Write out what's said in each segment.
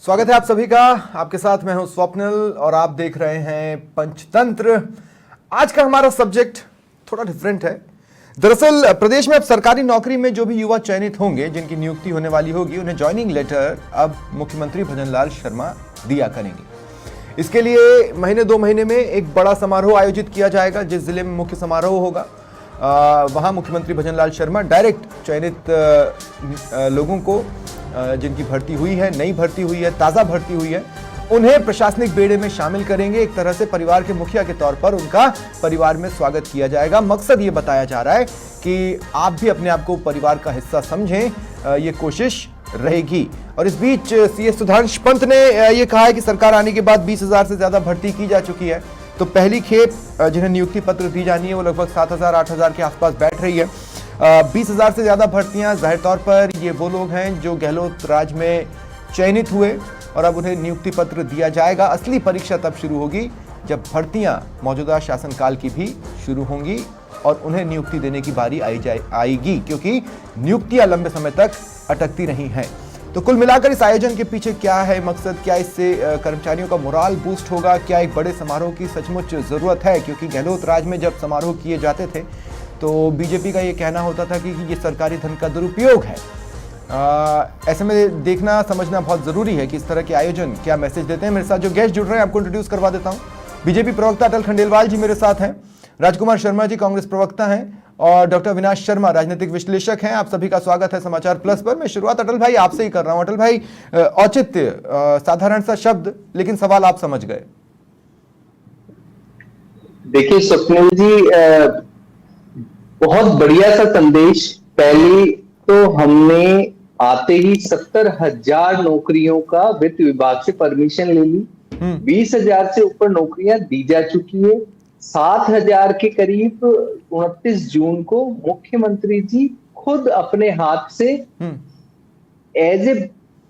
स्वागत है आप सभी का। आपके साथ मैं हूं स्वप्निल और आप देख रहे हैं पंचतंत्र। आज का हमारा सब्जेक्ट थोड़ा डिफरेंट है। दरअसल प्रदेश में अब सरकारी नौकरी में जो भी युवा चयनित होंगे, जिनकी नियुक्ति होने वाली होगी, उन्हें ज्वाइनिंग लेटर अब मुख्यमंत्री भजनलाल शर्मा दिया करेंगे। इसके लिए महीने 2 महीने में एक बड़ा समारोह आयोजित किया जाएगा। जिस जिले में मुख्य समारोह होगा वहां मुख्यमंत्री भजनलाल शर्मा डायरेक्ट चयनित लोगों को, जिनकी भर्ती हुई है, नई भर्ती हुई है, ताजा भर्ती हुई है, उन्हें प्रशासनिक बेड़े में शामिल करेंगे। एक तरह से परिवार के मुखिया के तौर पर उनका परिवार में स्वागत किया जाएगा। मकसद ये बताया जा रहा है कि आप भी अपने आप को परिवार का हिस्सा समझें, ये कोशिश रहेगी। और इस बीच सीएस सुधांशु पंत ने ये कहा है कि सरकार आने के बाद 20,000 से ज्यादा भर्ती की जा चुकी है। तो पहली खेप जिन्हें नियुक्ति पत्र दी जानी है वो लगभग 7,000-8,000 के आसपास बैठ रही है। 20,000 से ज्यादा भर्तियां, जाहिर तौर पर ये वो लोग हैं जो गहलोत राज में चयनित हुए और अब उन्हें नियुक्ति पत्र दिया जाएगा। असली परीक्षा तब शुरू होगी जब भर्तियां मौजूदा शासनकाल की भी शुरू होंगी और उन्हें नियुक्ति देने की बारी आएगी, क्योंकि नियुक्तियां लंबे समय तक अटकती रही हैं। तो कुल मिलाकर इस आयोजन के पीछे क्या है मकसद, क्या इससे कर्मचारियों का मोराल बूस्ट होगा, क्या एक बड़े समारोह की सचमुच जरूरत है? क्योंकि गहलोत राज में जब समारोह किए जाते थे तो बीजेपी का ये कहना होता था कि ये सरकारी धन का दुरुपयोग है। ऐसे में देखना समझना बहुत जरूरी है कि इस तरह के आयोजन क्या मैसेज देते हैं। मेरे साथ जो गेस्ट जुड़ रहे हैं आपको इंट्रोड्यूस करवा देता हूं। बीजेपी प्रवक्ता अटल खंडेलवाल जी मेरे साथ हैं, राजकुमार शर्मा जी कांग्रेस प्रवक्ता हैं और डॉक्टर अविनाश शर्मा राजनीतिक विश्लेषक हैं। आप सभी का स्वागत है समाचार प्लस पर। मैं शुरुआत अटल भाई आपसे ही कर रहा हूं। अटल भाई, औचित्य साधारण सा शब्द, लेकिन सवाल आप समझ गए। देखिए स्वप्निल जी, बहुत बढ़िया सा संदेश। पहले तो हमने आते ही 70,000 नौकरियों का वित्त विभाग से परमिशन ले ली। 20,000 से ऊपर नौकरियां दी जा चुकी है। 7,000 के करीब 29 जून को मुख्यमंत्री जी खुद अपने हाथ से एज ए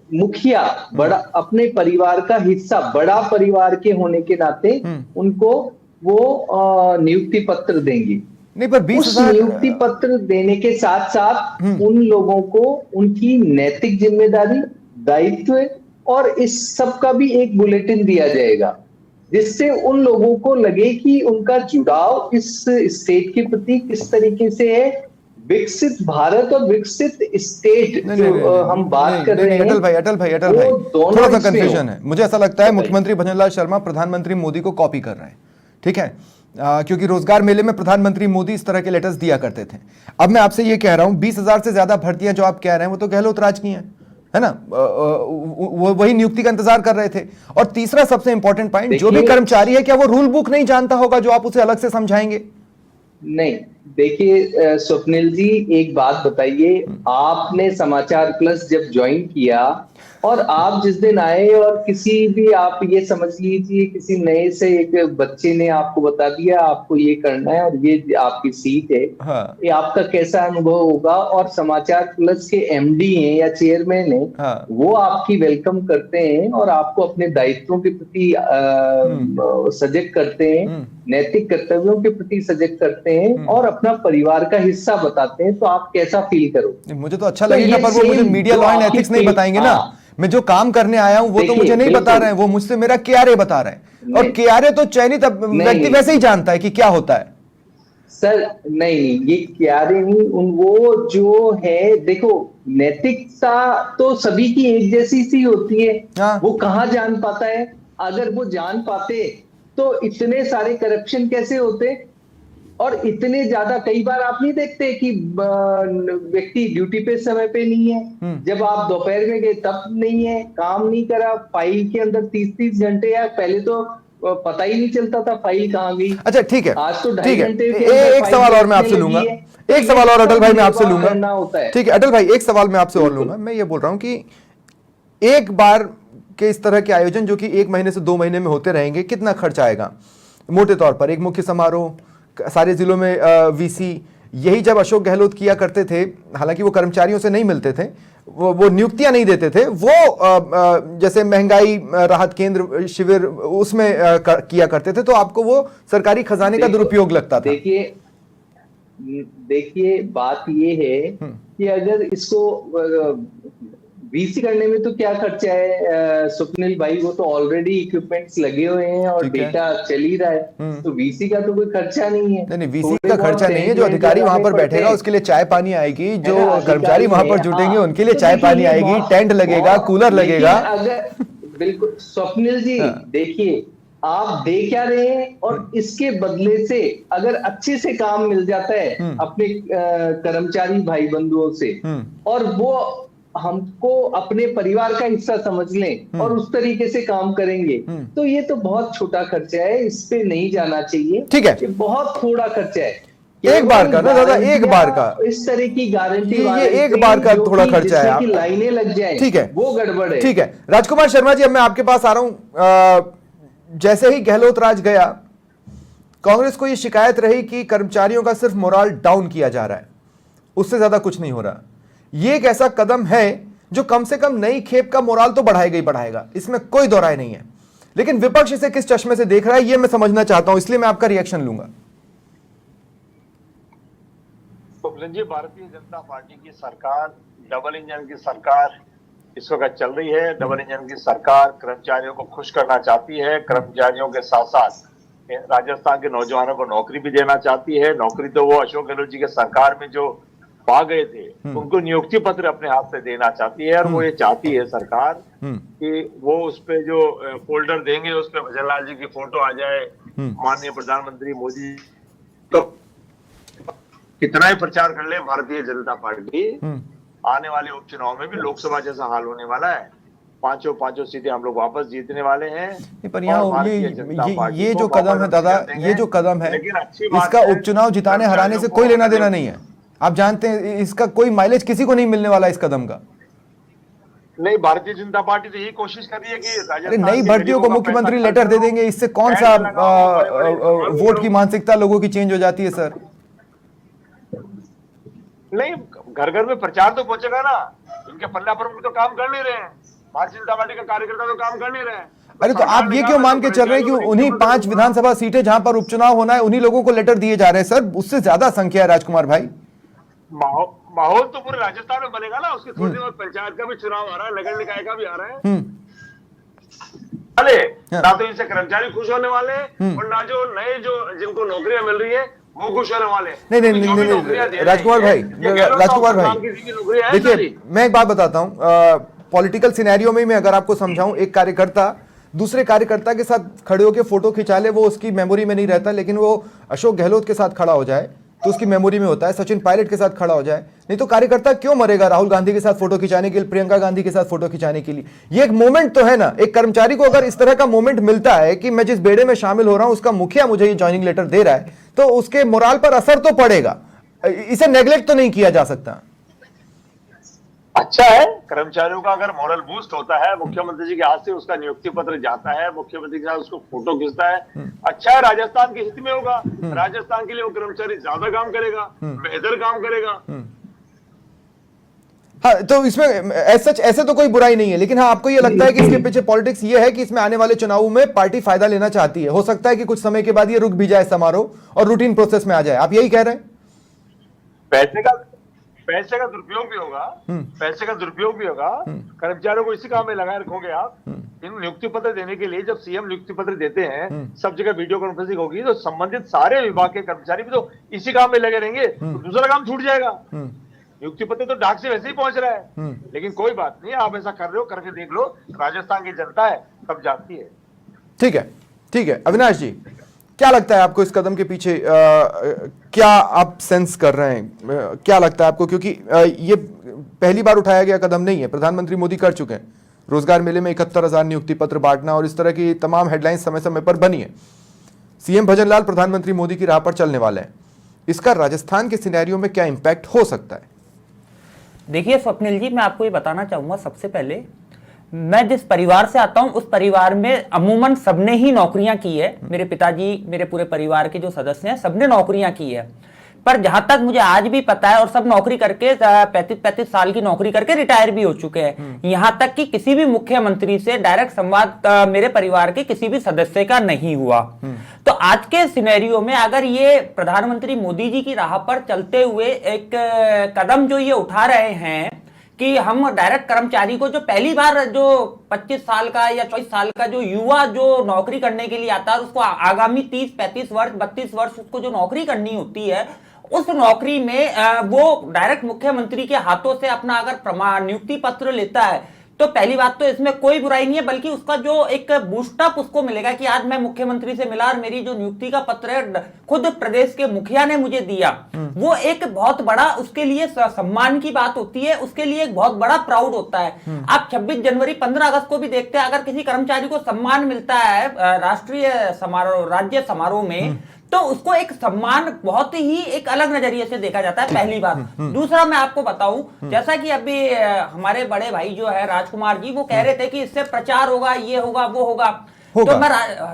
मुखिया, बड़ा अपने परिवार का हिस्सा, बड़ा परिवार के होने के नाते उनको वो नियुक्ति पत्र देंगे। नहीं, पर 20,000 नियुक्ति पत्र देने के साथ साथ उन लोगों को उनकी नैतिक जिम्मेदारी, दायित्व और इस सब का भी एक बुलेटिन दिया जाएगा, जिससे उन लोगों को लगे कि उनका जुड़ाव इस स्टेट के प्रति किस तरीके से है। विकसित भारत और विकसित स्टेट जो हम बात कर रहे हैं। अटल भाई थोड़ा सा कंफ्यूजन है। मुझे ऐसा लगता है मुख्यमंत्री भजनलाल शर्मा प्रधानमंत्री मोदी को कॉपी कर रहे हैं, ठीक है? क्योंकि रोजगार मेले में प्रधानमंत्री मोदी इस तरह के लेटर्स दिया करते थे। अब मैं आपसे ये कह रहा हूं, 20,000 से ज्यादा भर्तियां जो आप कह रहे हैं वो तो गहलोत राज की हैं, है ना? वो वही नियुक्ति का इंतजार कर रहे थे। और तीसरा सबसे इंपॉर्टेंट पॉइंट, जो भी कर्मचारी है क्या वो रूल बुक नहीं जानता होगा जो आप उसे अलग से समझाएंगे? नहीं, देखिए स्वप्निल जी, एक बात बताइए, आपने समाचार प्लस जब ज्वाइन किया और आप जिस दिन आए और किसी भी, आप ये समझ लीजिए किसी नए से एक बच्चे ने आपको बता दिया आपको ये करना है और ये आपकी सीट है, हाँ। ये आपका कैसा अनुभव होगा? और समाचार प्लस के एमडी हैं या चेयरमैन हैं, हाँ। वो आपकी वेलकम करते हैं और आपको अपने दायित्वों के प्रति सजग करते हैं, नैतिक कर्तव्यों के प्रति सजग करते हैं और अपना परिवार का हिस्सा बताते हैं, तो आप कैसा फील करोगे? मुझे तो अच्छा लगेगा, पर वो मुझे मीडिया लॉ एंड एथिक्स नहीं बताएंगे ना। मैं जो काम करने आया हूं वो तो मुझे नहीं बता रहे हैं, वो मुझसे मेरा केआरए बता रहे हैं। और केआरए तो चयनित व्यक्ति वैसे ही जानता है कि क्या होता है। सर नहीं, ये केआरए नहीं, वो जो है, देखो नैतिकता तो सभी की एक जैसी सी होती है। हाँ। वो कहाँ जान पाता है? अगर वो जान पाते तो इतने सारे करप्शन कैसे होते? और इतने ज्यादा, कई बार आप नहीं देखते कि व्यक्ति ड्यूटी पे समय पे नहीं है, जब आप दोपहर में गए तब नहीं है, काम नहीं करा, फाइल के अंदर 30-30 घंटे, या पहले तो पता ही नहीं चलता था फाइल कहाँ गई। अच्छा ठीक है, आज तो ठीक 2.5 है। घंटे एक सवाल और मैं आपसे लूंगा, एक सवाल और अटल भाई मैं आपसे लूंगा। ठीक है अटल भाई, एक सवाल मैं आपसे और लूंगा। मैं ये बोल रहा हूं कि एक बार के इस तरह के आयोजन जो कि 1 महीने से 2 महीने में होते रहेंगे, कितना खर्च आएगा मोटे तौर पर? एक मुख्य समारोह, सारे जिलों में वीसी, यही जब अशोक गहलोत किया करते थे, हालांकि वो कर्मचारियों से नहीं मिलते थे, वो नियुक्तियां नहीं देते थे, वो जैसे महंगाई राहत केंद्र शिविर उसमें किया करते थे, तो आपको वो सरकारी खजाने का दुरुपयोग लगता था। देखिए बात ये है कि अगर इसको वीसी करने में तो क्या खर्चा है स्वप्निल भाई, वो तो ऑलरेडी इक्विपमेंट्स लगे हुए हैं और ठीक है। डेटा चल ही रहा है, तो वीसी का तो कोई खर्चा नहीं है। नहीं वीसी थोड़े का बहुत खर्चा नहीं है, टेंट जो वेंट अधिकारी वहां लगाने पर पड़ते बैठेगा हैं, उसके लिए चाय पानी आएगी, है जो ना, कर्मचारी अधिकारी वहां पर है, जुटेंगे हाँ। उनके लिए तो चाय देखिए पानी ये आएगी, बहुत टेंट लगेगा, कूलर लेकिन लगेगा। अगर बिल्कुल स्वप्निल जी हाँ। देखिए, आप दे क्या रहे हैं और इसके बदले से अगर अच्छे से काम मिल जाता है अपने कर्मचारी भाई बंधुओं से, और वो हमको अपने परिवार का हिस्सा समझ लें और उस तरीके से काम करेंगे, तो ये तो बहुत छोटा खर्चा है, इस पे नहीं जाना चाहिए। ठीक है। ये बहुत थोड़ा खर्चा है, एक बार का ना दादा, एक बार का, इस तरह की गारंटी ये एक बार का थोड़ा खर्चा है, जिसमें कि लाइनें लग जाए, ठीक है, वो गड़बड़ है। ठीक है। राजकुमार शर्मा जी, अब मैं आपके पास आ रहा हूं। जैसे ही गहलोत राज गया, कांग्रेस को यह शिकायत रही कि कर्मचारियों का सिर्फ मोराल डाउन किया जा रहा है, उससे ज्यादा कुछ नहीं हो रहा। यह एक ऐसा कदम है जो कम से कम नई खेप का मोराल तो बढ़ाएगा ही बढ़ाएगा, इसमें कोई दो राय नहीं है। लेकिन विपक्ष इसे किस चश्मे से देख रहा है, यह मैं समझना चाहता हूं, इसलिए मैं आपका रिएक्शन लूंगा। जी, भारतीय जनता पार्टी की सरकार डबल इंजन की सरकार इस वक्त चल रही है। डबल इंजन की सरकार कर्मचारियों को खुश करना चाहती है, कर्मचारियों के साथ साथ राजस्थान के नौजवानों को नौकरी भी देना चाहती है। नौकरी तो वो अशोक गहलोत जी के सरकार में जो पा गए थे, उनको नियुक्ति पत्र अपने हाथ से देना चाहती है। और वो ये चाहती है सरकार कि वो उस पे जो फोल्डर देंगे उस पे भजनलाल जी की फोटो आ जाए, माननीय प्रधानमंत्री मोदी। तो कितना ही प्रचार कर ले भारतीय जनता पार्टी, आने वाले उपचुनाव में भी लोकसभा जैसा हाल होने वाला है। पांचों सीटें हम लोग वापस जीतने वाले हैं। पर यहाँ ये जो कदम है दादा, ये जो कदम है, इसका उपचुनाव जिताने हराने से कोई लेना देना नहीं है। आप जानते हैं इसका कोई माइलेज किसी को नहीं मिलने वाला इस कदम का। नहीं, भारतीय जनता पार्टी तो यही कोशिश कर रही है कि अरे नई भर्तियों को मुख्यमंत्री लेटर दे देंगे, इससे कौन सा वोट की मानसिकता लोगों की चेंज हो जाती है सर? नहीं, घर घर में प्रचार तो पहुंचेगा ना। इनके पल्ला प्रमुख तो काम कर नहीं रहे हैं, भारतीय जनता पार्टी का कार्यकर्ता तो काम कर नहीं रहे हैं। अरे तो आप ये क्यों मान के चल रहे हैं कि उन्हीं 5 विधानसभा सीटें जहां पर उपचुनाव होना है उन्हीं लोगों को लेटर दिए जा रहे हैं? सर उससे ज्यादा संख्या है राजकुमार भाई। माहौल तो पूरे राजस्थान में बनेगा ना। उसके थोड़ी देर बाद पंचायत का भी चुनाव आ रहा है, नगर निकाय का भी आ रहा है। ना तो इनसे कर्मचारी खुश होने वाले और ना जो नए जो जिनको नौकरियां मिल रही है वो खुश होने वाले। नहीं राजकुमार भाई, देखिए मैं एक बात बताता हूं, पॉलिटिकल सिनेरियो में मैं अगर आपको समझाऊं, एक कार्यकर्ता दूसरे कार्यकर्ता के साथ खड़े होकर फोटो खिंचा ले, वो उसकी मेमोरी में नहीं रहता, लेकिन वो अशोक गहलोत के साथ खड़ा हो जाए तो उसकी मेमोरी में होता है। सचिन पायलट के साथ खड़ा हो जाए, नहीं तो कार्यकर्ता क्यों मरेगा राहुल गांधी के साथ फोटो खिंचाने के लिए, प्रियंका गांधी के साथ फोटो खिंचाने के लिए? ये एक मोमेंट तो है ना। एक कर्मचारी को अगर इस तरह का मोमेंट मिलता है कि मैं जिस बेड़े में शामिल हो रहा हूं उसका मुखिया मुझे ये ज्वाइनिंग लेटर दे रहा है, तो उसके मोराल पर असर तो पड़ेगा, इसे नेग्लेक्ट तो नहीं किया जा सकता। अच्छा है, कर्मचारियों का अगर मोरल बूस्ट होता है, मुख्यमंत्री जी के हाथ से उसका नियुक्ति पत्र जाता है, मुख्यमंत्री के साथ उसको फोटो खींचता है, अच्छा है, राजस्थान के हित में होगा। राजस्थान के लिए वो कर्मचारी ज्यादा काम करेगा, बेहतर काम करेगा। हाँ, तो इसमें ऐसे तो कोई बुराई नहीं है, लेकिन हाँ आपको ये लगता है कि इसके पीछे पॉलिटिक्स ये है कि इसमें आने वाले चुनावों में पार्टी फायदा लेना चाहती है? हो सकता है कि कुछ समय के बाद ये रुक भी जाए समारोह और रूटीन प्रोसेस में आ जाए, आप यही कह रहे हैं? पैसे का दुरुपयोग भी होगा, पैसे का दुरुपयोग भी होगा। कर्मचारियों को इसी काम में लगाए रखोगे आप। इन नियुक्ति पत्र देने के लिए जब सीएम नियुक्ति पत्र देते हैं, सब जगह वीडियो कॉन्फ्रेंसिंग होगी, तो संबंधित सारे विभाग के कर्मचारी भी तो इसी काम में लगे रहेंगे, तो दूसरा काम छूट जाएगा। नियुक्ति पत्र तो डाक से वैसे ही पहुंच रहा है, लेकिन कोई बात नहीं, आप ऐसा कर रहे हो, करके देख लो। राजस्थान की जनता है, सब जानती है। ठीक है, ठीक है। अविनाश जी, क्या लगता है आपको इस कदम के पीछे, क्या आप सेंस कर रहे हैं, क्या लगता है आपको? क्योंकि ये पहली बार उठाया गया कदम नहीं है, प्रधानमंत्री मोदी कर चुके हैं। रोजगार मेले में 71,000 नियुक्ति पत्र बांटना और इस तरह की तमाम हेडलाइंस समय समय पर बनी है। सीएम भजनलाल प्रधानमंत्री मोदी की राह पर चलने वाले हैं। इसका राजस्थान के सिनेरियो में क्या इंपैक्ट हो सकता है? देखिए स्वप्निल जी, मैं आपको ये बताना चाहूंगा, सबसे पहले मैं जिस परिवार से आता हूं उस परिवार में अमूमन सबने ही नौकरियां की है। मेरे पिताजी, मेरे पूरे परिवार के जो सदस्य हैं, सबने नौकरियां की है। पर जहां तक मुझे आज भी पता है, और सब नौकरी करके 35 साल की नौकरी करके रिटायर भी हो चुके हैं। यहां तक कि किसी भी मुख्यमंत्री से डायरेक्ट संवाद मेरे परिवार के किसी भी सदस्य का नहीं हुआ। तो आज के सिनेरियो में अगर ये प्रधानमंत्री मोदी जी की राह पर चलते हुए एक कदम जो ये उठा रहे हैं कि हम डायरेक्ट कर्मचारी को, जो पहली बार जो 25 साल का या 24 साल का जो युवा जो नौकरी करने के लिए आता है, उसको आगामी 30-35 वर्ष 32 वर्ष उसको जो नौकरी करनी होती है, उस नौकरी में वो डायरेक्ट मुख्यमंत्री के हाथों से अपना अगर प्रमाण नियुक्ति पत्र लेता है, तो पहली बात तो इसमें कोई बुराई नहीं है, बल्कि उसका जो एक बूस्टअप उसको मिलेगा कि आज मैं मुख्यमंत्री से मिला और मेरी जो नियुक्ति का पत्र है खुद प्रदेश के मुखिया ने मुझे दिया, वो एक बहुत बड़ा उसके लिए सम्मान की बात होती है, उसके लिए एक बहुत बड़ा प्राउड होता है। आप 26 जनवरी 15 अगस्त को भी देखते हैं, अगर किसी कर्मचारी को सम्मान मिलता है राष्ट्रीय समारोह, राज्य समारोह में, तो उसको एक सम्मान बहुत ही एक अलग नजरिए से देखा जाता है, पहली बात। दूसरा मैं आपको बताऊं, जैसा कि अभी हमारे बड़े भाई जो है राजकुमार जी, वो कह रहे थे कि इससे प्रचार होगा, ये होगा, वो होगा। तो मैं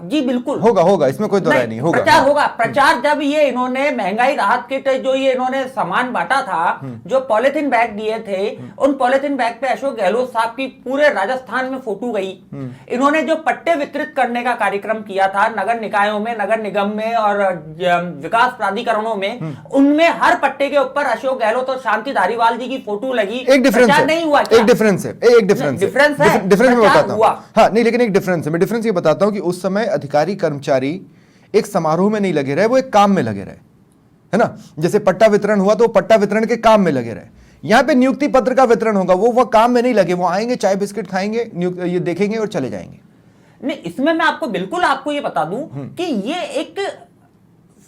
जी बिल्कुल होगा, इसमें कोई दो राय नहीं, होगा, प्रचार होगा। प्रचार जब ये इन्होंने महंगाई राहत किट जो ये इन्होंने सामान बांटा था, जो पॉलिथीन बैग दिए थे, उन पॉलिथीन बैग पे अशोक गहलोत साहब की पूरे राजस्थान में फोटो गई। इन्होंने जो पट्टे वितरित करने का कार्यक्रम किया था नगर निकायों में, नगर निगम में और विकास प्राधिकरणों में, उनमें हर पट्टे के ऊपर अशोक गहलोत और शांति धारीवाल जी की फोटो लगी। एक डिफरेंस है, नहीं हुआ, एक डिफरेंस है, डिफरेंस मैं बताता हूं। हाँ नहीं, लेकिन एक डिफरेंस है, मैं डिफरेंस ये बताता हूं कि उस समय अधिकारी कर्मचारी एक समारोह में नहीं लगे रहे, वो एक काम में लगे रहे, है ना। जैसे पट्टा वितरण हुआ तो पट्टा वितरण के काम में लगे रहे। यहां पे नियुक्ति पत्र का वितरण होगा, वो काम में नहीं लगे, वो आएंगे, चाय बिस्किट खाएंगे, ये देखेंगे और चले जाएंगे। नहीं, इसमें मैं आपको बिल्कुल आपको ये बता दूं कि ये एक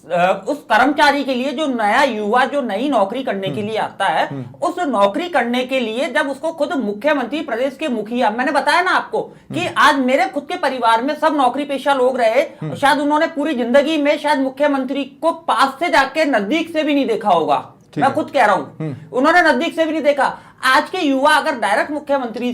उस कर्मचारी के लिए, जो नया युवा जो नई नौकरी करने के लिए आता है, उस नौकरी करने के लिए जब उसको खुद मुख्यमंत्री, प्रदेश के मुखिया, मैंने बताया ना आपको कि आज मेरे खुद के परिवार में सब नौकरी पेशा लोग रहे, शायद उन्होंने पूरी जिंदगी में शायद मुख्यमंत्री को पास से जाके नजदीक से भी नहीं देखा होगा, मैं खुद कह रहा हूं, उन्होंने नजदीक से भी नहीं देखा। आज के युवा अगर डायरेक्ट मुख्यमंत्री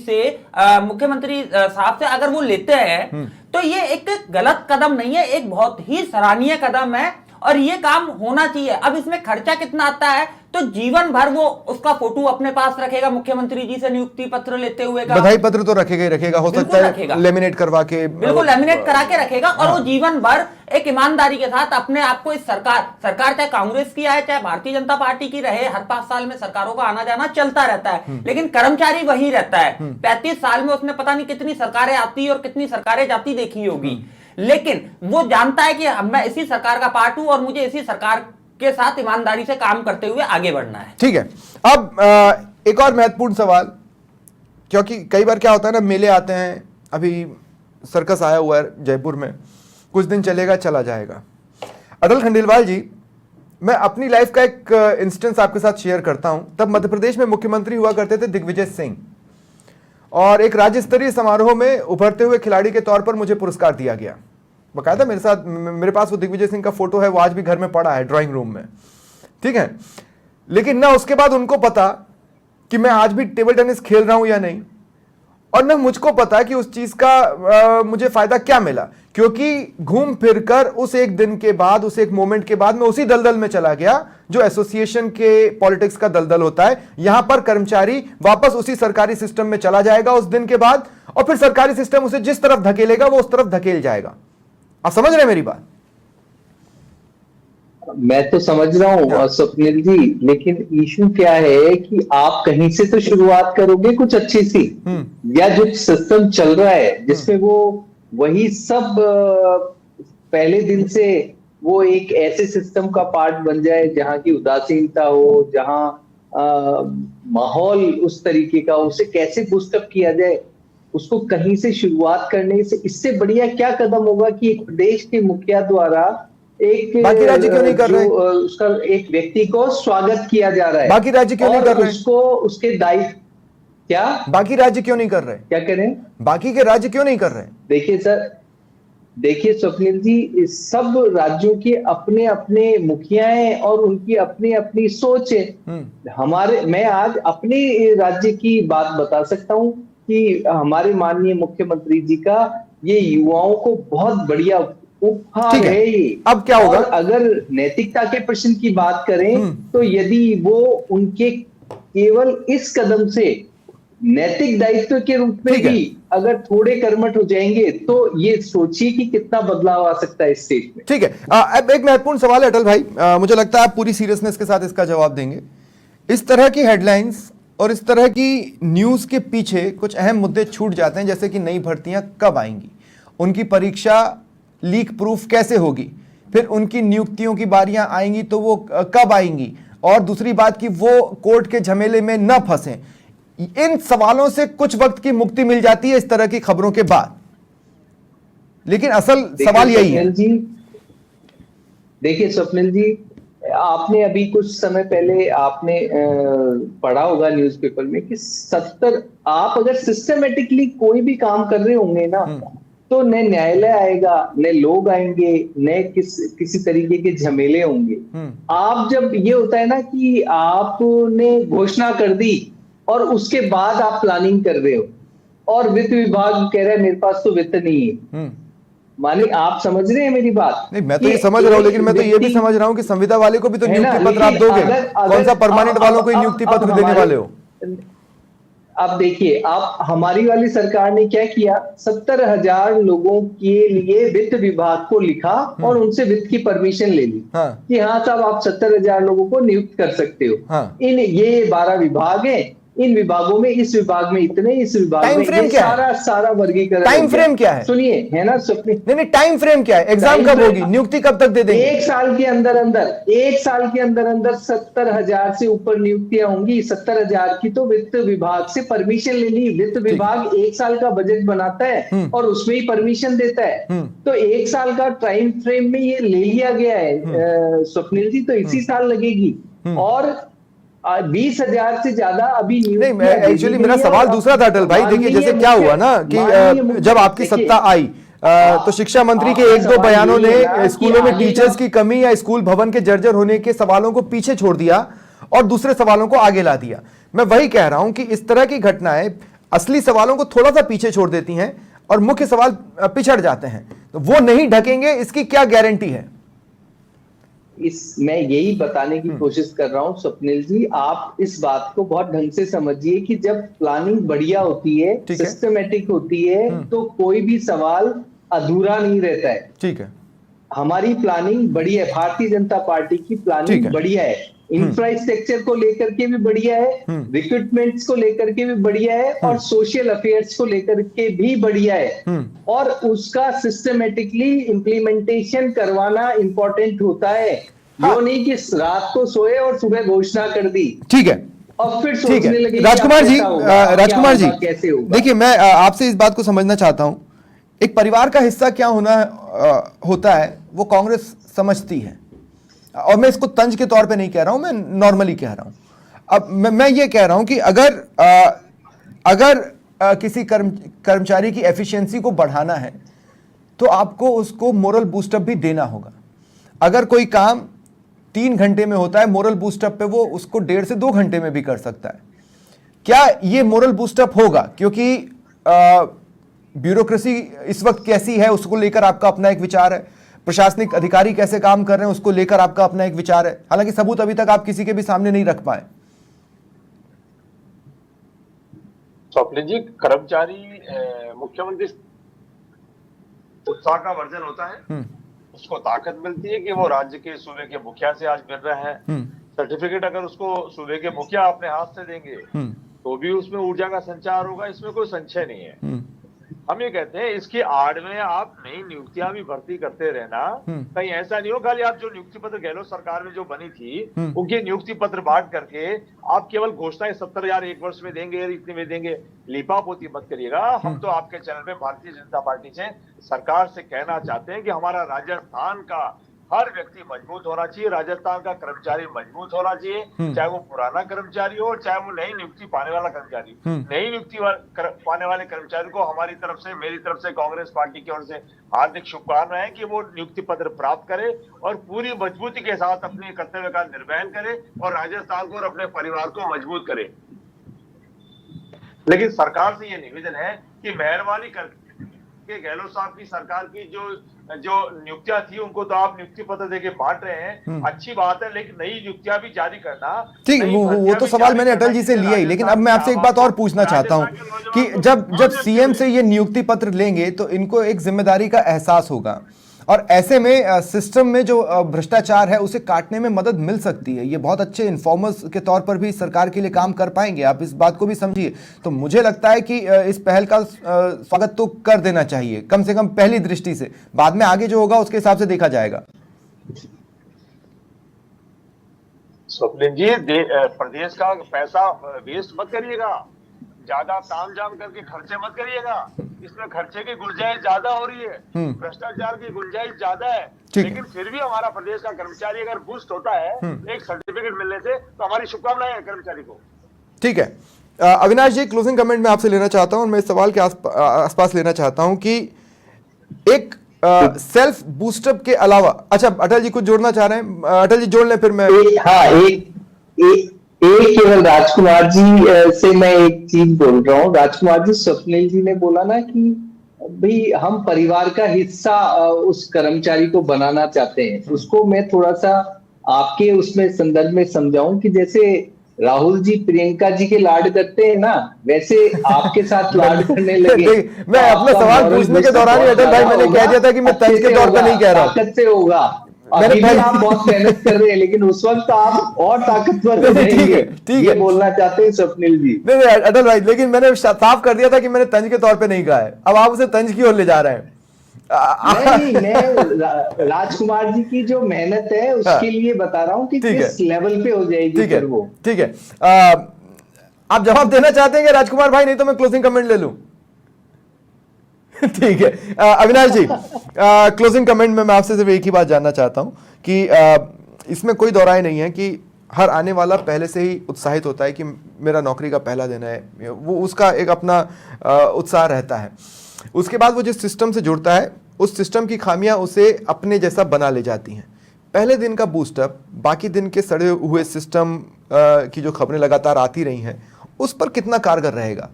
साहब से अगर वो लेते हैं, तो ये एक गलत कदम नहीं है, एक बहुत ही सराहनीय कदम है और ये काम होना चाहिए। अब इसमें खर्चा कितना आता है, तो जीवन भर वो उसका फोटो अपने पास रखेगा, मुख्यमंत्री जी से नियुक्ति पत्र लेते हुए का बधाई पत्र तो रखेगा ही रखेगा, हो सकता है लेमिनेट करवा के, बिल्कुल लेमिनेट करा के रखेगा। और वो जीवन भर एक ईमानदारी के साथ अपने आप को इस सरकार चाहे कांग्रेस की आए चाहे भारतीय जनता पार्टी की रहे, हर 5 साल में सरकारों का आना जाना चलता रहता है, लेकिन कर्मचारी वही रहता है। 35 साल में उसने पता नहीं कितनी सरकारें आती और कितनी सरकारें जाती देखी होगी, लेकिन वो जानता है कि मैं इसी सरकार का पार्ट हूं और मुझे इसी सरकार के साथ ईमानदारी से काम करते हुए आगे बढ़ना है। ठीक है। अब एक और महत्वपूर्ण सवाल, क्योंकि कई बार क्या होता है ना, मेले आते हैं, अभी सर्कस आया हुआ है जयपुर में, कुछ दिन चलेगा चला जाएगा। अटल खंडेलवाल जी, मैं अपनी लाइफ का एक इंस्टेंस आपके साथ शेयर करता हूं। तब मध्य प्रदेश में मुख्यमंत्री हुआ करते थे दिग्विजय सिंह, और एक राज्य स्तरीय समारोह में उभरते हुए खिलाड़ी के तौर पर मुझे पुरस्कार दिया गया। बकायदा मेरे पास वो दिग्विजय सिंह का फोटो है, वो आज भी घर में पड़ा है ड्राइंग रूम में, ठीक है। लेकिन ना उसके बाद उनको पता कि मैं आज भी टेबल टेनिस खेल रहा हूं या नहीं, और ना मुझको पता कि उस चीज का मुझे फायदा क्या मिला, क्योंकि घूम फिरकर उस एक दिन के बाद, उस एक मोमेंट के बाद मैं उसी दलदल में चला गया जो एसोसिएशन के पॉलिटिक्स का दलदल होता है। यहां पर कर्मचारी वापस उसी सरकारी सिस्टम में चला जाएगा उस दिन के बाद, और फिर सरकारी सिस्टम उसे जिस तरफ धकेलेगा वो उस तरफ धकेल जाएगा। आप समझ रहे हैं मेरी बात? मैं तो समझ रहा हूं स्वप्निल जी, लेकिन इशू क्या है कि आप कहीं से तो शुरुआत करोगे कुछ अच्छी सी, या जो सिस्टम चल रहा है जिसमें वो वही सब पहले दिन से वो एक ऐसे सिस्टम का पार्ट बन जाए जहां की उदासीनता हो, जहां माहौल उस तरीके का, उसे कैसे बूस्टअप किया जाए, उसको कहीं से शुरुआत करने से इससे बढ़िया क्या कदम होगा कि एक प्रदेश के मुखिया द्वारा एक बाकी राज्य क्यों नहीं कर रहे? उसका एक व्यक्ति को स्वागत किया जा रहा है, बाकी राज्य क्यों नहीं कर रहे? उसको उसके दायित्व क्या, बाकी राज्य क्यों नहीं कर रहे? क्या करें, बाकी के राज्य क्यों नहीं कर रहे? देखिए सर, देखिए स्वप्निल जी, सब राज्यों के अपने अपने मुखिया हैं और उनकी अपनी अपनी सोच है। मैं आज अपने राज्य की बात बता सकता हूं कि हमारे माननीय मुख्यमंत्री जी का ये युवाओं को बहुत बढ़िया उपहार है ये। अब क्या होगा? अगर नैतिकता के प्रश्न की बात करें तो यदि वो उनके केवल इस कदम से नैतिक दायित्व के रूप में भी अगर थोड़े कर्मठ हो जाएंगे तो ये सोचिए कि कितना बदलाव आ सकता है इस स्टेज में। ठीक है। अब एक महत्वपूर्ण सवाल है अटल भाई, मुझे लगता है आप पूरी सीरियसनेस के साथ इसका जवाब देंगे। इस तरह की हेडलाइंस और इस तरह की न्यूज़ के पीछे कुछ अहम मुद्दे छूट जाते हैं, जैसे कि नई भर्तियां कब आएंगी, उनकी परीक्षा लीक प्रूफ कैसे होगी, फिर उनकी नियुक्तियों की बारियां आएंगी तो वो कब आएंगी, और दूसरी बात कि वो कोर्ट के झमेले में न फंसें। इन सवालों से कुछ वक्त की मुक्ति मिल जाती है इस तरह की खबरों के बाद, लेकिन असल सवाल यही है। देखिए स्वप्निल जी, आपने अभी कुछ समय पहले आपने पढ़ा होगा न्यूज़पेपर में कि 70, आप अगर सिस्टमेटिकली कोई भी काम कर रहे होंगे ना, तो न न्यायालय आएगा, न लोग आएंगे, न किसी तरीके के झमेले होंगे। आप जब ये होता है ना कि आपने घोषणा कर दी और उसके बाद आप प्लानिंग कर रहे हो और वित्त विभाग कह रहा है मेरे पास तो वित्त नहीं है, माने आप समझ रहे हैं मेरी बात? नहीं, मैं तो ये समझ रहा हूँ, लेकिन मैं तो ये भी समझ रहा हूँ कि संविदा वाले को भी तो नियुक्ति पत्र आप दोगे, कौन सा परमानेंट वालों को नियुक्ति पत्र देने वाले हो? अब देखिए, आप हमारी वाली सरकार ने क्या किया, 70,000 लोगों के लिए वित्त विभाग को लिखा और उनसे वित्त की परमिशन ले ली कि हाँ साहब आप 70,000 लोगों को नियुक्त कर सकते हो। इन ये 12 विभाग हैं, इन विभागों में, इस विभाग में इतने, इस विभाग में ये सारा वर्गीकरण। टाइम फ्रेम क्या है? सुनिए, है ना स्वप्निल? नहीं, टाइम फ्रेम क्या है? एग्जाम कब होगी? नियुक्ति कब तक दे देंगे? एक साल के अंदर अंदर 70,000 से ऊपर नियुक्तियां होंगी। 70,000 की तो वित्त विभाग से परमिशन ले ली। वित्त विभाग 1 साल का बजट बनाता है और उसमें ही परमिशन देता है, तो 1 साल का टाइम फ्रेम में ये ले लिया गया है स्वप्निल जी, तो इसी साल लगेगी। और 20,000 से ज्यादा अभी नहीं, एक्चुअली मेरा सवाल दूसरा था अटल भाई। देखिए, जैसे क्या हुआ ना कि जब आपकी सत्ता आई तो शिक्षा मंत्री के 1-2 बयानों ने स्कूलों में टीचर्स की कमी या स्कूल भवन के जर्जर होने के सवालों को पीछे छोड़ दिया और दूसरे सवालों को आगे ला दिया। मैं वही कह रहा हूं कि इस तरह की घटनाएं असली सवालों को थोड़ा सा पीछे छोड़ देती हैं और मुख्य सवाल पिछड़ जाते हैं, तो वो नहीं ढकेंगे, इसकी क्या गारंटी है? मैं यही बताने की कोशिश कर रहा हूं स्वप्निल जी, आप इस बात को बहुत ढंग से समझिए कि जब प्लानिंग बढ़िया होती है, सिस्टमेटिक होती है, तो कोई भी सवाल अधूरा नहीं रहता है। ठीक है, हमारी प्लानिंग बढ़िया है, भारतीय जनता पार्टी की प्लानिंग बढ़िया है, इंफ्रास्ट्रक्चर को लेकर के भी बढ़िया है, रिक्रूटमेंट्स को लेकर के भी बढ़िया है, और सोशल अफेयर्स को लेकर के भी बढ़िया है, और उसका सिस्टमेटिकली इम्प्लीमेंटेशन करवाना इंपॉर्टेंट होता है। यो नहीं कि रात को सोए और सुबह घोषणा कर दी, ठीक है, और फिर सोचने लगे। राजकुमार जी, कैसे होगा? देखिए, मैं आपसे इस बात को समझना चाहता हूं, एक परिवार का हिस्सा क्या होता है वो कांग्रेस समझती है, और मैं इसको तंज के तौर पे नहीं कह रहा हूं, मैं नॉर्मली कह रहा हूं। अब मैं ये कह रहा हूं कि अगर किसी कर्मचारी की एफिशिएंसी को बढ़ाना है तो आपको उसको मोरल बूस्टअप भी देना होगा। अगर कोई काम 3 घंटे में होता है, मोरल बूस्टअप पे वो उसको 1.5 से 2 घंटे में भी कर सकता है। क्या ये मोरल बूस्टअप होगा? क्योंकि ब्यूरोक्रेसी इस वक्त कैसी है उसको लेकर आपका अपना एक विचार है, प्रशासनिक अधिकारी कैसे काम कर रहे हैं उसको लेकर आपका अपना एक विचार है, हालांकि सबूत अभी तक आप किसी के भी सामने नहीं रख पाए। स्वप्निल जी, कर्मचारी मुख्यमंत्री उत्साह का वर्जन होता है, उसको ताकत मिलती है कि वो राज्य के सूबे के मुखिया से आज मिल रहा है। सर्टिफिकेट अगर उसको सूबे के मुखिया अपने हाथ से देंगे तो भी उसमें ऊर्जा का संचार होगा, इसमें कोई संशय नहीं है। हम ये कहते हैं इसकी आड़ में आप नई नियुक्तियां भी भर्ती करते रहना, कहीं ऐसा नहीं हो खाली आप जो नियुक्ति पत्र गहलोत सरकार में जो बनी थी उनके नियुक्ति पत्र बांट करके आप केवल घोषणाएं 70,000 एक वर्ष में देंगे, इतने में देंगे, लिपापोती मत करिएगा। हम तो आपके चैनल पे भारतीय जनता पार्टी से सरकार से कहना चाहते हैं कि हमारा राजस्थान का हर व्यक्ति मजबूत होना चाहिए, राजस्थान का कर्मचारी मजबूत होना चाहिए, चाहे वो पुराना कर्मचारी हो चाहे वो नई नियुक्ति पाने वाला कर्मचारी। नई नियुक्ति पाने वाले कर्मचारी को हमारी तरफ से, मेरी तरफ से, कांग्रेस पार्टी की ओर से हार्दिक शुभकामनाएं कि वो नियुक्ति पत्र प्राप्त करे और पूरी मजबूती के साथ अपने कर्तव्य का निर्वहन करे और राजस्थान को और अपने परिवार को मजबूत करे। लेकिन सरकार से ये निवेदन है कि मेहरबानी करके गहलोत साहब की सरकार की जो नियुक्तियां थी उनको तो आप नियुक्ति पत्र देके बांट रहे हैं, अच्छी बात है, लेकिन नई नियुक्तियां भी जारी करना। ठीक, वो तो सवाल मैंने अटल जी से लिया ही, लेकिन अब मैं आपसे एक बात और पूछना चाहता हूं कि जब सीएम से ये नियुक्ति पत्र लेंगे तो इनको एक जिम्मेदारी का एहसास होगा और ऐसे में सिस्टम में जो भ्रष्टाचार है उसे काटने में मदद मिल सकती है। ये बहुत अच्छे इन्फॉर्मर्स के तौर पर भी सरकार के लिए काम कर पाएंगे, आप इस बात को भी समझिए। तो मुझे लगता है कि इस पहल का स्वागत तो कर देना चाहिए, कम से कम पहली दृष्टि से। बाद में आगे जो होगा उसके हिसाब से देखा जाएगा। स्वप्निल जी, प्रदेश का पैसा वेस्ट मत करिएगा, ज्यादा तामझाम करके खर्चे मत करिएगा। इसमें खर्चे की गुंजाइश ज्यादा हो रही है, भ्रष्टाचार की गुंजाइश ज्यादा है, लेकिन फिर भी हमारा प्रदेश का कर्मचारी अगर बूस्ट होता है एक सर्टिफिकेट मिलने से, तो हमारी शुभकामनाएं हैं कर्मचारी को। ठीक है, अविनाश जी, क्लोजिंग कमेंट में आपसे लेना चाहता हूं और मैं इस सवाल के आसपास लेना चाहता हूं कि एक सेल्फ बूस्टअप के अलावा, अच्छा अटल जी कुछ जोड़ना चाह रहे हैं? अटल जी जोड़ लें फिर मैं। एक केवल राजकुमार जी से मैं एक चीज बोल रहा हूँ। राजकुमार जी, स्वप्निल जी ने बोला ना कि भाई हम परिवार का हिस्सा उस कर्मचारी को बनाना चाहते हैं, उसको मैं थोड़ा सा आपके उसमें संदर्भ में समझाऊं कि जैसे राहुल जी प्रियंका जी के लाड करते हैं ना, वैसे आपके साथ लाड करने लगे। मैं अपना सवाल पूछने के दौरान ही अटल भाई मैंने कह दिया था कि मैं तंज के तौर पे नहीं कह रहा, ताकत से होगा। अभी भी आप बहुत मेहनत कर रहे हैं, लेकिन उस वक्त आप और ताकतवर रहेंगे। ठीक है, बोलना चाहते हैं स्वप्निल जी। नहीं अटल भाई, लेकिन मैंने साफ कर दिया था कि मैंने तंज के तौर पे नहीं कहा है। अब आप उसे तंज की ओर ले जा रहे हैं। नहीं, मैं राजकुमार जी की जो मेहनत है उसके लिए बता रहा हूँ कि किस लेवल पे हो जाएगी फिर वो। ठीक है, आप जवाब देना चाहते हैं राजकुमार भाई? नहीं तो मैं क्लोजिंग कमेंट ले लूं। ठीक है, अविनाश जी, क्लोजिंग कमेंट में मैं आपसे सिर्फ एक ही बात जानना चाहता हूं कि इसमें कोई दो राय नहीं है कि हर आने वाला पहले से ही उत्साहित होता है कि मेरा नौकरी का पहला दिन है, वो उसका एक अपना उत्साह रहता है। उसके बाद वो जिस सिस्टम से जुड़ता है उस सिस्टम की खामियां उसे अपने जैसा बना ले जाती हैं। पहले दिन का बूस्टअप, बाकी दिन के सड़े हुए सिस्टम की जो खबरें लगातार आती रही हैं, उस पर कितना कारगर रहेगा?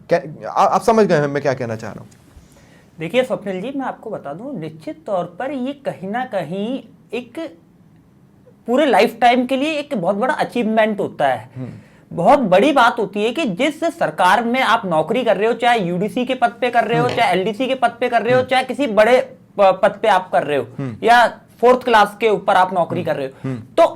आप समझ गए हैं मैं क्या कहना चाह रहा हूं? देखिए स्वप्निल जी, मैं आपको बता दूं, निश्चित तौर पर ये कहीं ना कहीं एक पूरे लाइफ टाइम के लिए एक बहुत बड़ा अचीवमेंट होता है। बहुत बड़ी बात होती है कि जिस सरकार में आप नौकरी कर रहे हो, चाहे यूडीसी के पद पे कर रहे हो, चाहे एलडीसी के पद पे कर रहे हो, चाहे किसी बड़े पद पे आप कर रहे हो, या 4th क्लास के ऊपर आप नौकरी कर रहे हो, तो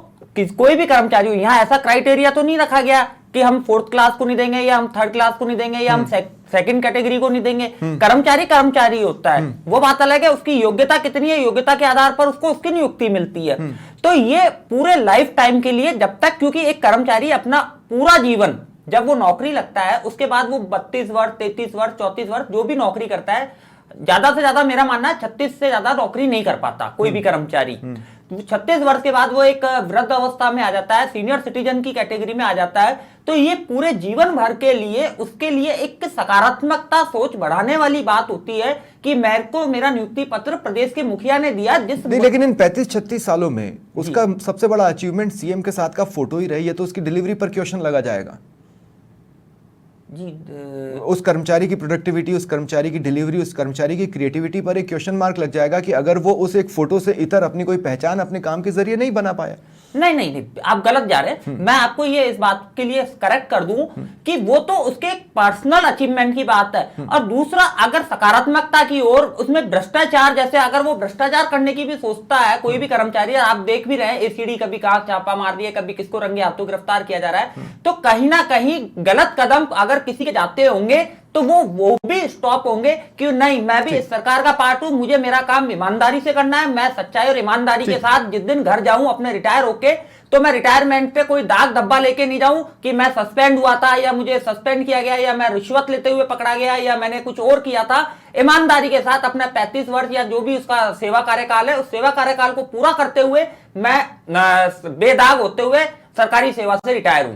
कोई भी कर्मचारी हो, यहाँ ऐसा क्राइटेरिया तो नहीं रखा गया कि हम 4th क्लास को नहीं देंगे, या हम 3rd क्लास को नहीं देंगे, या हम सेकंड कैटेगरी को नहीं देंगे। कर्मचारी कर्मचारी होता है, वो बात अलग है उसकी योग्यता कितनी है, योग्यता के आधार पर उसको उसकी नियुक्ति मिलती है। तो ये पूरे लाइफ टाइम के लिए, जब तक, क्योंकि एक कर्मचारी अपना पूरा जीवन, जब वो नौकरी लगता है उसके बाद वो 32 वर्ष 33 वर्ष 34 वर्ष जो भी नौकरी करता है, ज्यादा से ज्यादा मेरा मानना है 36 से ज्यादा नौकरी नहीं कर पाता कोई भी कर्मचारी। 36 वर्ष के बाद वो एक वृद्ध अवस्था में आ जाता है, सीनियर सिटीजन की कैटेगरी में आ जाता है। तो ये पूरे जीवन भर के लिए उसके लिए एक सकारात्मकता सोच बढ़ाने वाली बात होती है कि मेरे को मेरा नियुक्ति पत्र प्रदेश के मुखिया ने दिया। लेकिन इन 35-36 सालों में उसका सबसे बड़ा अचीवमेंट सीएम के साथ का फोटो ही रही है, तो उसकी डिलीवरी पर क्वेश्चन लगा जाएगा जी। उस कर्मचारी की प्रोडक्टिविटी, उस कर्मचारी की डिलीवरी, उस कर्मचारी की क्रिएटिविटी पर एक क्वेश्चन मार्क लग जाएगा कि अगर वो उस एक फोटो से इतर अपनी कोई पहचान अपने काम के जरिए नहीं बना पाया। नहीं, आप गलत जा रहे हैं। मैं आपको ये इस बात के लिए करेक्ट कर दूं कि वो तो उसके एक पर्सनल अचीवमेंट की बात है। और दूसरा, अगर सकारात्मकता की ओर, उसमें भ्रष्टाचार, जैसे अगर वो भ्रष्टाचार करने की भी सोचता है कोई भी कर्मचारी, आप देख भी रहे हैं एसीडी कभी कहां छापा मार दिया, कभी किसको रंगे हाथों गिरफ्तार किया जा रहा है, तो कहीं ना कहीं गलत कदम अगर किसी के जाते होंगे तो वो भी स्टॉप होंगे कि नहीं, मैं भी इस सरकार का पार्ट हूं, मुझे मेरा काम ईमानदारी से करना है, मैं सच्चाई और ईमानदारी के साथ जिस दिन घर जाऊं अपने रिटायर होके, तो मैं रिटायरमेंट पे कोई दाग धब्बा लेके नहीं जाऊं कि मैं सस्पेंड हुआ था, या मुझे सस्पेंड किया गया, या मैं रिश्वत लेते हुए पकड़ा गया, या मैंने कुछ और किया था। ईमानदारी के साथ अपना 35 वर्ष या जो भी उसका सेवा कार्यकाल है, उस सेवा कार्यकाल को पूरा करते हुए मैं बेदाग होते हुए सरकारी सेवा से रिटायर हूं।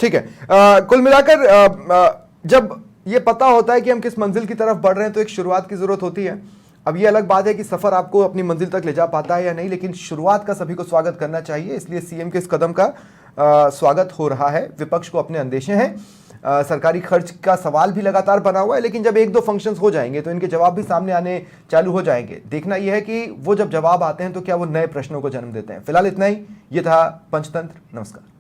ठीक है, कुल मिलाकर जब ये पता होता है कि हम किस मंजिल की तरफ बढ़ रहे हैं तो एक शुरुआत की जरूरत होती है। अब ये अलग बात है कि सफर आपको अपनी मंजिल तक ले जा पाता है या नहीं, लेकिन शुरुआत का सभी को स्वागत करना चाहिए। इसलिए सीएम के इस कदम का स्वागत हो रहा है। विपक्ष को अपने अंदेशे हैं, सरकारी खर्च का सवाल भी लगातार बना हुआ है, लेकिन जब 1-2 फंक्शंस हो जाएंगे तो इनके जवाब भी सामने आने चालू हो जाएंगे। देखना यह है कि वो जब जवाब आते हैं तो क्या वो नए प्रश्नों को जन्म देते हैं। फिलहाल इतना ही। ये था पंचतंत्र। नमस्कार।